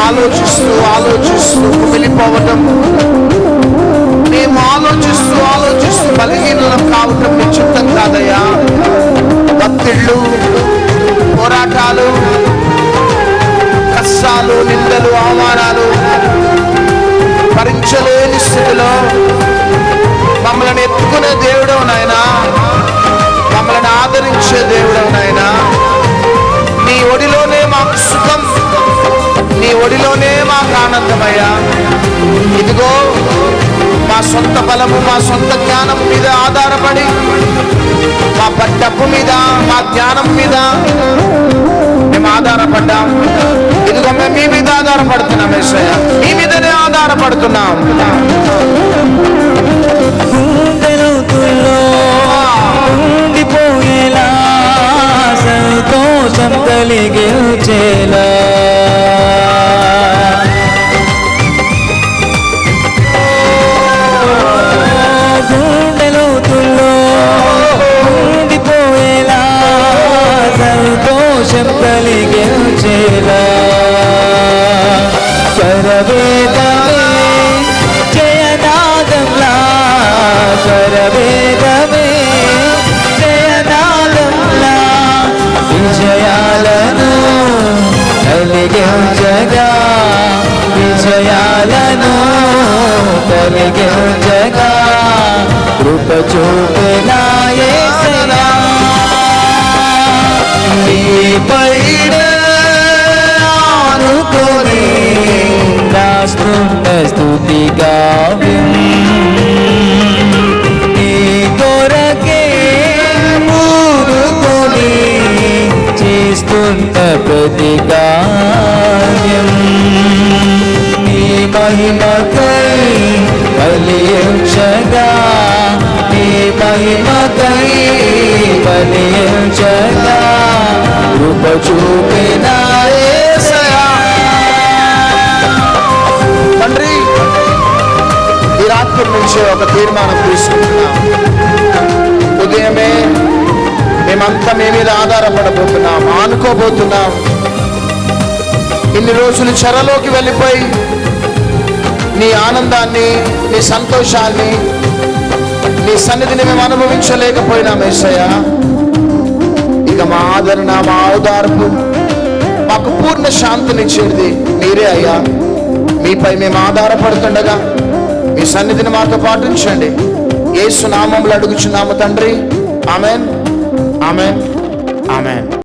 ఆలోచిస్తూ ఆలోచిస్తూ కుమిలిపోవటం, మేము ఆలోచిస్తూ ఆలోచిస్తూ బలహీనం కావటం నీ చిత్తం కాదయ్యా. ఒత్తిళ్ళు, పోరాటాలు, కష్టాలు, నిందలు, అవమానాలు భరించలేని స్థితిలో మమ్మల్ని ఎత్తుకునే దేవుడవు నాయనా, మమ్మల్ని ఆదరించే దేవుడవు నాయనా. నీ ఒడిలోనే మాకు సుఖం, నీ ఒడిలోనే మాకు ఆనందమయ్యా. ఇదిగో మా సొంత బలము, మా సొంత జ్ఞానం మీద ఆధారపడి, మా డబ్బు మీద, మా జ్ఞానం మీద మేము ఆధారపడ్డాం. ఇదిగో మేము మీ మీద ఆధారపడుతున్నాం యేసయ్య, మీ మీదనే ఆధారపడుతున్నాం. ఉండిపోయేలా సంతోషం కలిగించేలా గుండెలోతుల్లో ఉండిపోయేలా సంతోషం కలిగించేలా స్వరవేదమే జయనాదంలా, స్వరవేదమే జయనాదంలా విజయాలను కలిగించగా, విజయాలను కలిగించగా కృప చూపినా యేసయ్యా. నీపైన ఆనుకొని రాస్తున్న స్తుతి గావ్యం, నీ కొరకే ఊరుకొని చేస్తున్న ప్రతి కార్యం, నీ మహిమకై బలించగా, నీ మహిమకై బలించగా కృప చూపిన యేసయ్యా. తండ్రి, ఈ రాత్రి నుంచి ఒక తీర్మానం తీసుకుంటున్నాం. ఉదయమే మేమంతా మీ మీద ఆధారపడబోతున్నాం, ఆనుకోబోతున్నాం. ఇన్ని రోజులు చెరలోకి వెళ్ళిపోయి నీ ఆనందాన్ని, నీ సంతోషాన్ని, నీ సన్నిధిని మేము అనుభవించలేకపోయినాం యేసయ్యా. ఇక మా ఆదరణ, మా ఓదార్పు, మాకు పూర్ణ శాంతినిచ్చేది మీరే అయ్యా. మీపై మేము ఆధారపడుతుండగా మీ సన్నిధిని మాతో పాటించండి. యేసు నామములో అడుగుచున్నాము తండ్రి. Amen, amen, amen.